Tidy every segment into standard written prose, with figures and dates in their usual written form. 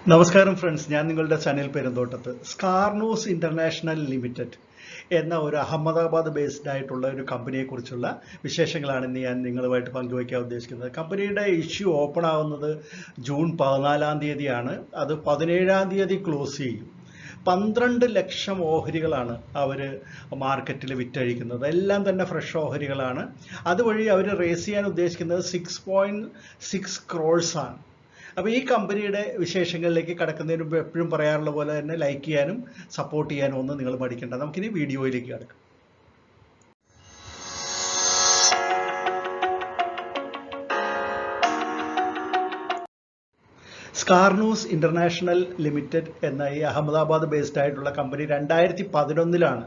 നമസ്കാരം ഫ്രണ്ട്സ്, ഞാൻ നിങ്ങളുടെ സനിൽ പെരുന്തോട്ടത്ത്. സ്കാർനോസ് ഇന്റർനാഷണൽ ലിമിറ്റഡ് എന്ന ഒരു അഹമ്മദാബാദ് ബേസ്ഡ് ആയിട്ടുള്ള ഒരു കമ്പനിയെക്കുറിച്ചുള്ള വിശേഷങ്ങളാണ് ഇന്ന് ഞാൻ നിങ്ങളുമായിട്ട് പങ്കുവയ്ക്കാൻ ഉദ്ദേശിക്കുന്നത്. കമ്പനിയുടെ ഇഷ്യൂ ഓപ്പൺ ആവുന്നത് ജൂൺ 14-ാം തീയതിയാണ്. അത് 17-ാം തീയതി ക്ലോസ് ചെയ്യും. 12 ലക്ഷം ഓഹരികളാണ് അവർ മാർക്കറ്റിൽ വിറ്റഴിക്കുന്നത്. എല്ലാം തന്നെ ഫ്രഷ് ഓഹരികളാണ്. അതുവഴി അവർ റേസ് ചെയ്യാൻ ഉദ്ദേശിക്കുന്നത് 6.6 crores ആണ്. അപ്പോൾ ഈ കമ്പനിയുടെ വിശേഷങ്ങളിലേക്ക് കടക്കുന്നതിന് മുമ്പ് എപ്പോഴും പറയാറുള്ള പോലെ തന്നെ ലൈക്ക് ചെയ്യാനും സപ്പോർട്ട് ചെയ്യാനും ഒന്നും നിങ്ങൾ മടിക്കേണ്ട. നമുക്കിനി വീഡിയോയിലേക്ക് കടക്കാം. സ്കാർനോസ് ഇന്റർനാഷണൽ ലിമിറ്റഡ് എന്ന ഈ അഹമ്മദാബാദ് ബേസ്ഡ് ആയിട്ടുള്ള കമ്പനി 2011-ലാണ്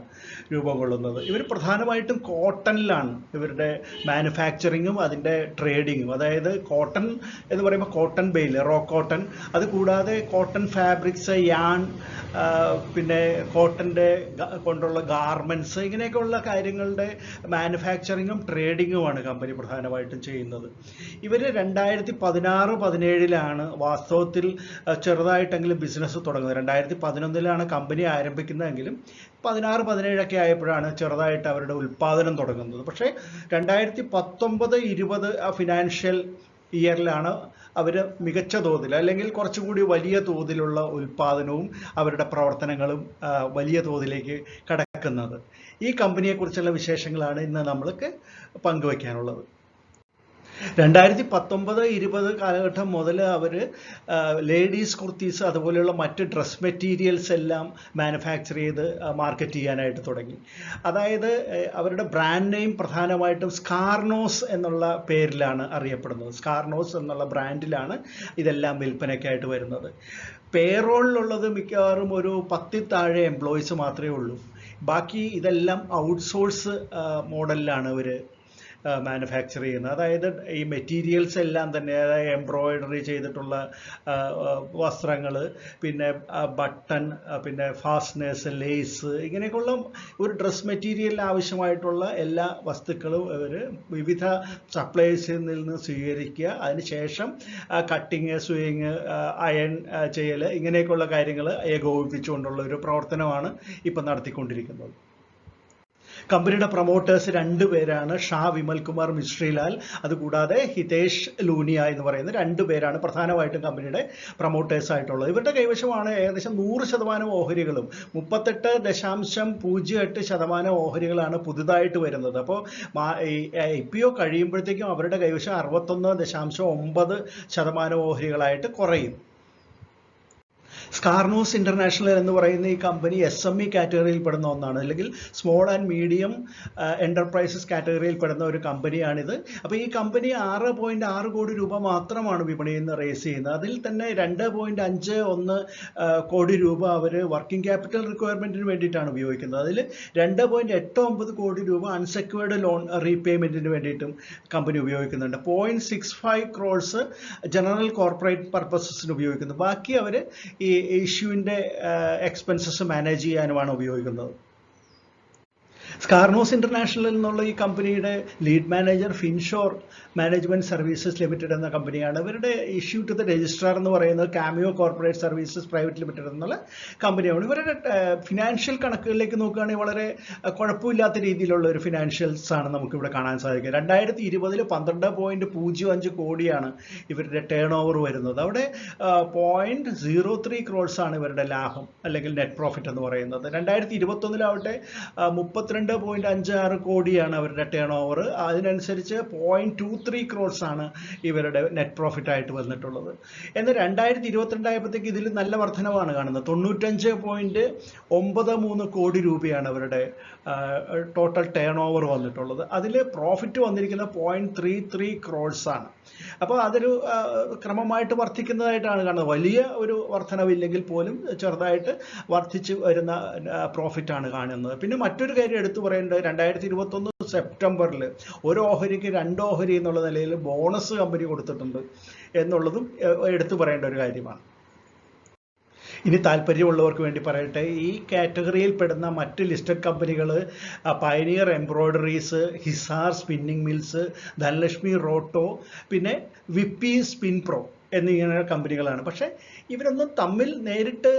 രൂപം കൊള്ളുന്നത്. ഇവർ പ്രധാനമായിട്ടും കോട്ടണിലാണ് ഇവരുടെ മാനുഫാക്ചറിങ്ങും അതിൻ്റെ ട്രേഡിങ്ങും. അതായത് കോട്ടൺ എന്ന് പറയുമ്പോൾ കോട്ടൺ ബെയിൽ, റോ കോട്ടൺ, അതുകൂടാതെ കോട്ടൺ ഫാബ്രിക്സ്, യാൺ, പിന്നെ കോട്ടൻ്റെ കൊണ്ടുള്ള ഗാർമെൻറ്റ്സ്, ഇങ്ങനെയൊക്കെയുള്ള കാര്യങ്ങളുടെ മാനുഫാക്ചറിങ്ങും ട്രേഡിങ്ങുമാണ് കമ്പനി പ്രധാനമായിട്ടും ചെയ്യുന്നത്. ഇവർ 2016-17-ലാണ് വാസ്തവത്തിൽ ചെറുതായിട്ടെങ്കിലും ബിസിനസ് തുടങ്ങുന്നത്. 2011-ലാണ് കമ്പനി ആരംഭിക്കുന്നതെങ്കിലും 16-17 ആയപ്പോഴാണ് ചെറുതായിട്ട് അവരുടെ ഉൽപ്പാദനം തുടങ്ങുന്നത്. പക്ഷേ 2019-20 ഫിനാൻഷ്യൽ ഇയറിലാണ് അവർ മികച്ച തോതിൽ, അല്ലെങ്കിൽ കുറച്ചുകൂടി വലിയ തോതിലുള്ള ഉൽപ്പാദനവും അവരുടെ പ്രവർത്തനങ്ങളും വലിയ തോതിലേക്ക് കടക്കുന്നത്. ഈ കമ്പനിയെക്കുറിച്ചുള്ള വിശേഷങ്ങളാണ് ഇന്ന് നമ്മൾക്ക് പങ്കുവയ്ക്കാനുള്ളത്. 2019-20 കാലഘട്ടം മുതൽ അവർ ലേഡീസ് കുർത്തീസ് അതുപോലെയുള്ള മറ്റ് ഡ്രസ് മെറ്റീരിയൽസ് എല്ലാം മാനുഫാക്ചർ ചെയ്ത് മാർക്കറ്റ് ചെയ്യാനായിട്ട് തുടങ്ങി. അതായത് അവരുടെ ബ്രാൻഡ് നെയിം പ്രധാനമായിട്ടും സ്കാർനോസ് എന്നുള്ള പേരിലാണ് അറിയപ്പെടുന്നത്. സ്കാർനോസ് എന്നുള്ള ബ്രാൻഡിലാണ് ഇതെല്ലാം വിൽപ്പനയ്ക്കായിട്ട് വരുന്നത്. പേറോളിലുള്ളത് മിക്കവാറും ഒരു 10 താഴെ എംപ്ലോയീസ് മാത്രമേ ഉള്ളൂ. ബാക്കി ഇതെല്ലാം ഔട്ട്സോഴ്സ് മോഡലിലാണ് അവർ മാനുഫാക്ചർ ചെയ്യുന്നത്. അതായത് ഈ മെറ്റീരിയൽസ് എല്ലാം തന്നെ, അതായത് എംബ്രോയിഡറി ചെയ്തിട്ടുള്ള വസ്ത്രങ്ങൾ, പിന്നെ ബട്ടൺ, പിന്നെ ഫാസ്റ്റനേഴ്സ്, ലേസ്, ഇങ്ങനെയൊക്കെയുള്ള ഒരു ഡ്രസ് മെറ്റീരിയലിന് ആവശ്യമായിട്ടുള്ള എല്ലാ വസ്തുക്കളും അവർ വിവിധ സപ്ലയേഴ്സിൽ നിന്ന് സ്വീകരിക്കുക. അതിനുശേഷം കട്ടിങ്, സ്വിങ്, അയൺ ചെയ്യൽ, ഇങ്ങനെയൊക്കെയുള്ള കാര്യങ്ങൾ ഏകോപിപ്പിച്ചുകൊണ്ടുള്ള ഒരു പ്രവർത്തനമാണ് ഇപ്പം നടത്തിക്കൊണ്ടിരിക്കുന്നത്. കമ്പനിയുടെ പ്രൊമോട്ടേഴ്സ് 2 പേരാണ്. ഷാ വിമൽകുമാർ മിശ്രിലാൽ, അതുകൂടാതെ ഹിതേഷ് ലൂനിയ എന്ന് പറയുന്ന 2 പേരാണ് പ്രധാനമായിട്ടും കമ്പനിയുടെ പ്രൊമോട്ടേഴ്സ് ആയിട്ടുള്ളത്. ഇവരുടെ കൈവശമാണ് ഏകദേശം 100% ഓഹരികളും. 38.08% ഓഹരികളാണ് പുതുതായിട്ട് വരുന്നത്. അപ്പോൾ IPO കഴിയുമ്പോഴത്തേക്കും അവരുടെ കൈവശം 61.9% ഓഹരികളായിട്ട് കുറയും. സ്കാർനോസ് ഇന്റർനാഷണൽ എന്ന് പറയുന്ന ഈ കമ്പനി SME കാറ്റഗറിയിൽ പെടുന്ന ഒന്നാണ്, അല്ലെങ്കിൽ സ്മോൾ ആൻഡ് മീഡിയം എന്റർപ്രൈസസ് കാറ്റഗറിയിൽ പെടുന്ന ഒരു കമ്പനിയാണിത്. അപ്പോൾ ഈ കമ്പനി 6.6 കോടി രൂപ മാത്രമാണ് വിപണിയിൽ നിന്ന് റേസ് ചെയ്യുന്നത്. അതിൽ തന്നെ 2.51 കോടി രൂപ അവർ വർക്കിംഗ് ക്യാപിറ്റൽ റിക്വയർമെന്റിന് വേണ്ടിയിട്ടാണ് ഉപയോഗിക്കുന്നത്. അതിൽ 2.89 കോടി രൂപ അൺസെക്യൂർഡ് ലോൺ റീപേയ്മെന്റിന് വേണ്ടിയിട്ടും കമ്പനി ഉപയോഗിക്കുന്നുണ്ട്. 0.65 crores ജനറൽ കോർപ്പറേറ്റ് പർപ്പസസിന് ഉപയോഗിക്കുന്നു. ബാക്കി അവർ ഈ ഇഷ്യൂവിൻ്റെ എക്സ്പെൻസസ് മാനേജ് ചെയ്യാനുമാണ് ഉപയോഗിക്കുന്നത്. സ്കാർനോസ് ഇന്റർനാഷണൽ എന്നുള്ള ഈ കമ്പനിയുടെ lead manager Finshore management services limited എന്ന കമ്പനിയാണ്. ഇവരുടെ ഇഷ്യൂ ടു ദ രജിസ്ട്രാർ എന്ന് പറയുന്നത് Cameo corporate services private limited എന്നുള്ള കമ്പനിയാണ്. ഇവരുടെ ഫിനാൻഷ്യൽ കണക്കുകളിലേക്ക് നോക്കുകയാണെങ്കിൽ വളരെ കുഴപ്പമില്ലാത്ത രീതിയിലുള്ള ഒരു ഫിനാൻഷ്യൽസ് ആണ് നമുക്കിവിടെ കാണാൻ സാധിക്കുക. 2020 12.05 കോടിയാണ് ഇവരുടെ ടേൺ ഓവർ വരുന്നത്. അവിടെ 0.03 crores ആണ് ഇവരുടെ ലാഭം, അല്ലെങ്കിൽ നെറ്റ് പ്രോഫിറ്റ് എന്ന് പറയുന്നത്. 2021 32.56 കോടിയാണ് അവരുടെ ടേൺ ഓവർ. അതിനനുസരിച്ച് 0.23 crores ആണ് ഇവരുടെ നെറ്റ് പ്രോഫിറ്റ് ആയിട്ട് വന്നിട്ടുള്ളത്. എന്നാൽ 2022 ആയപ്പോഴത്തേക്ക് ഇതിൽ നല്ല വർധനവാണ് കാണുന്നത്. 95.93 കോടി രൂപയാണ് അവരുടെ ടോട്ടൽ ടേൺ ഓവർ വന്നിട്ടുള്ളത്. അതിൽ പ്രോഫിറ്റ് വന്നിരിക്കുന്നത് 0.33 crores ആണ്. അപ്പോൾ അതൊരു ക്രമമായിട്ട് വർദ്ധിക്കുന്നതായിട്ടാണ് കാണുന്നത്. വലിയ ഒരു വർധനവില്ലെങ്കിൽ പോലും ചെറുതായിട്ട് വർദ്ധിച്ച് വരുന്ന പ്രോഫിറ്റാണ് കാണുന്നത്. പിന്നെ മറ്റൊരു കാര്യം എടുത്തു പറയേണ്ടത്, 2021 സെപ്റ്റംബറിൽ ഒരു ഓഹരിക്ക് 2 ഓഹരി എന്നുള്ള നിലയിൽ ബോണസ് കമ്പനി കൊടുത്തിട്ടുണ്ട് എന്നുള്ളതും എടുത്തു പറയേണ്ട ഒരു കാര്യമാണ്. ഇനി താല്പര്യമുള്ളവർക്ക് വേണ്ടി പറയട്ടെ, ഈ കാറ്റഗറിയിൽ പെടുന്ന മറ്റ് ലിസ്റ്റഡ് കമ്പനികൾ Pioneer embroideries, Hisar spinning mills, Dhanalakshmi Roto, പിന്നെ വിപ്പി സ്പിൻ പ്രോ എന്നിങ്ങനെ കമ്പനികളാണ്. പക്ഷേ ഇവരൊന്നും തമ്മിൽ നേരിട്ട്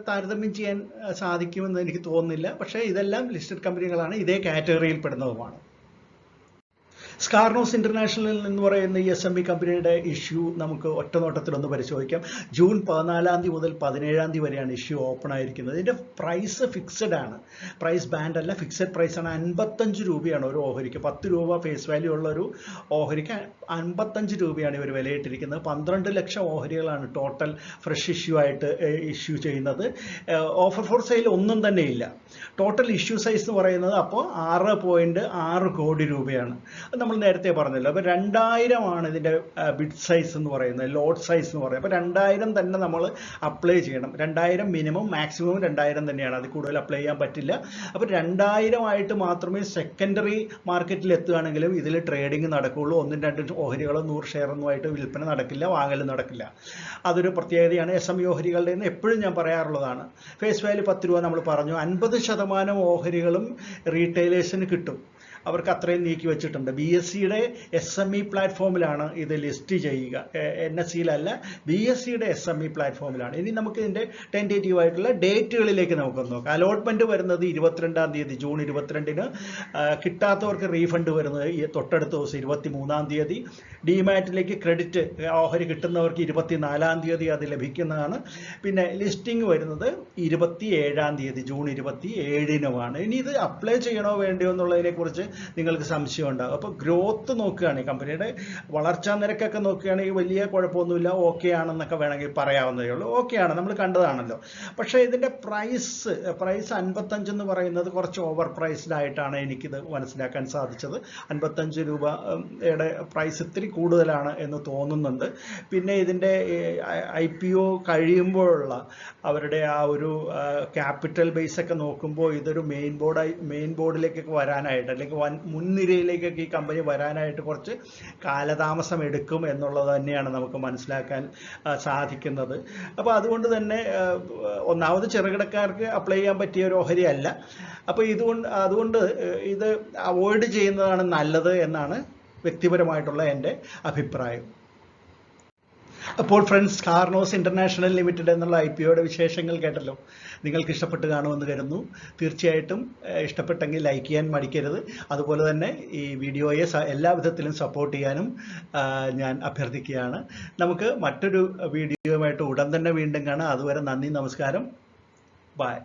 താരതമ്യം ചെയ്യാൻ സാധിക്കുമെന്ന് എനിക്ക് തോന്നുന്നില്ല. പക്ഷേ ഇതെല്ലാം ലിസ്റ്റഡ് കമ്പനികളാണ്, ഇതേ കാറ്റഗറിയിൽ പെടുന്നതുമാണ്. സ്കാർനോസ് ഇന്റർനാഷണൽ എന്ന് പറയുന്ന ഈ SME കമ്പനിയുടെ ഇഷ്യൂ നമുക്ക് ഒറ്റ നോട്ടത്തിലൊന്ന് പരിശോധിക്കാം. ജൂൺ 14 മുതൽ 17 വരെയാണ് ഇഷ്യൂ ഓപ്പൺ ആയിരിക്കുന്നത്. ഇതിൻ്റെ പ്രൈസ് ഫിക്സഡ് ആണ്, പ്രൈസ് ബാൻഡ് അല്ല, ഫിക്സഡ് പ്രൈസ് ആണ്. 55 രൂപയാണ് ഒരു ഓഹരിക്ക്. 10 രൂപ ഫേസ് വാല്യൂ ഉള്ള ഒരു ഓഹരിക്ക് 55 രൂപയാണ് ഇവർ വിലയിട്ടിരിക്കുന്നത്. 12 ലക്ഷം ഓഹരികളാണ് ടോട്ടൽ ഫ്രഷ് ഇഷ്യൂ ആയിട്ട് ഇഷ്യൂ ചെയ്യുന്നത്. ഓഫർ ഫോർ സെയിൽ ഒന്നും തന്നെ ഇല്ല. ടോട്ടൽ ഇഷ്യൂ സൈസ് എന്ന് പറയുന്നത് അപ്പോൾ 6.6 കോടി രൂപയാണ്. നമ്മൾ നേരത്തെ പറഞ്ഞല്ലോ. അപ്പോൾ 2000 ആണ് ഇതിൻ്റെ ബിഡ് സൈസ് എന്ന് പറയുന്നത്, ലോട്ട് സൈസ് എന്ന് പറയുന്നത്. അപ്പോൾ 2000 തന്നെ നമ്മൾ അപ്ലൈ ചെയ്യണം. 2000 മിനിമം, മാക്സിമം 2000 തന്നെയാണ്, അത് കൂടുതൽ അപ്ലൈ ചെയ്യാൻ പറ്റില്ല. അപ്പോൾ 2000 ആയിട്ട് മാത്രമേ സെക്കൻഡറി മാർക്കറ്റിൽ എത്തുകയാണെങ്കിലും ഇതിൽ ട്രേഡിംഗ് നടക്കുകയുള്ളൂ. 1-2 ഓഹരികളോ 100 ഷെയറൊന്നുമായിട്ട് വിൽപ്പന നടക്കില്ല, വാങ്ങലും നടക്കില്ല. അതൊരു പ്രത്യേകതയാണ് SME ഓഹരികളുടെ എന്ന് എപ്പോഴും ഞാൻ പറയാറുള്ളതാണ്. ഫേസ് വാല്യൂ 10 രൂപ നമ്മൾ പറഞ്ഞു. 50% ഓഹരികളും റീറ്റെയിലേഴ്സിന് കിട്ടും. അവർക്ക് അത്രയും നീക്കി വെച്ചിട്ടുണ്ട്. BSEയുടെ SME പ്ലാറ്റ്ഫോമിലാണ് ഇത് ലിസ്റ്റ് ചെയ്യുക, NSEയിലല്ല, BSEയുടെ SME പ്ലാറ്റ്ഫോമിലാണ്. ഇനി നമുക്ക് ഇതിൻ്റെ ടെൻറ്റേറ്റീവ് ആയിട്ടുള്ള ഡേറ്റുകളിലേക്ക് നമുക്കൊന്ന് നോക്കാം. അലോട്ട്മെൻറ്റ് വരുന്നത് 22-ാം തീയതി, ജൂൺ 22-ന്. കിട്ടാത്തവർക്ക് റീഫണ്ട് വരുന്നത് തൊട്ടടുത്ത ദിവസം 23-ാം തീയതി. ഡിമാറ്റിലേക്ക് ക്രെഡിറ്റ് ഓഹരി കിട്ടുന്നവർക്ക് 24-ാം തീയതി അത് ലഭിക്കുന്നതാണ്. പിന്നെ ലിസ്റ്റിംഗ് വരുന്നത് 27-ാം തീയതി, ജൂൺ 27-നുമാണ്. ഇനി ഇത് അപ്ലൈ ചെയ്യണോ വേണ്ടയോ എന്നുള്ളതിനെക്കുറിച്ച് നിങ്ങൾക്ക് സംശയം ഉണ്ടാകും. അപ്പോൾ ഗ്രോത്ത് നോക്കുകയാണെങ്കിൽ, കമ്പനിയുടെ വളർച്ചാ നിരക്കൊക്കെ നോക്കുകയാണെങ്കിൽ വലിയ കുഴപ്പമൊന്നുമില്ല, ഓക്കെ ആണെന്നൊക്കെ വേണമെങ്കിൽ പറയാവുന്നതേ ഉള്ളൂ. ഓക്കെയാണ്, നമ്മൾ കണ്ടതാണല്ലോ. പക്ഷേ ഇതിൻ്റെ പ്രൈസ് 55 എന്ന് പറയുന്നത് കുറച്ച് ഓവർ പ്രൈസ്ഡ് ആയിട്ടാണ് എനിക്കിത് മനസ്സിലാക്കാൻ സാധിച്ചത്. 55 രൂപയുടെ പ്രൈസ് ഇത്തിരി കൂടുതലാണ് എന്ന് തോന്നുന്നുണ്ട്. പിന്നെ ഇതിൻ്റെ IPO കഴിയുമ്പോഴുള്ള അവരുടെ ആ ഒരു ക്യാപിറ്റൽ ബേസ് ഒക്കെ നോക്കുമ്പോൾ ഇതൊരു മെയിൻ ബോർഡിലേക്കൊക്കെ വരാനായിട്ട്, അല്ലെങ്കിൽ മുൻനിരയിലേക്കൊക്കെ ഈ കമ്പനി വരാനായിട്ട് കുറച്ച് കാലതാമസം എടുക്കും എന്നുള്ളത് തന്നെയാണ് നമുക്ക് മനസ്സിലാക്കാൻ സാധിക്കുന്നത്. അപ്പോൾ അതുകൊണ്ട് തന്നെ ഒന്നാമത് ചെറുകിടക്കാർക്ക് അപ്ലൈ ചെയ്യാൻ പറ്റിയ ഒരു ഓഹരി അല്ല. അപ്പോൾ അതുകൊണ്ട് ഇത് അവോയ്ഡ് ചെയ്യുന്നതാണ് നല്ലത് എന്നാണ് വ്യക്തിപരമായിട്ടുള്ള എൻ്റെ അഭിപ്രായം. അപ്പോൾ ഫ്രണ്ട്സ്, സ്കാർനോസ് ഇന്റർനാഷണൽ ലിമിറ്റഡ് എന്നുള്ള IPOയുടെ വിശേഷങ്ങൾ കേട്ടല്ലോ. നിങ്ങൾക്ക് ഇഷ്ടപ്പെട്ട് കാണുമെന്ന് കരുതുന്നു. തീർച്ചയായിട്ടും ഇഷ്ടപ്പെട്ടെങ്കിൽ ലൈക്ക് ചെയ്യാൻ മടിക്കരുത്. അതുപോലെ തന്നെ ഈ വീഡിയോയെ എല്ലാ വിധത്തിലും സപ്പോർട്ട് ചെയ്യാനും ഞാൻ അഭ്യർത്ഥിക്കുകയാണ്. നമുക്ക് മറ്റൊരു വീഡിയോയുമായിട്ട് ഉടൻ തന്നെ വീണ്ടും കാണാം. അതുവരെ നന്ദി, നമസ്കാരം, ബൈ.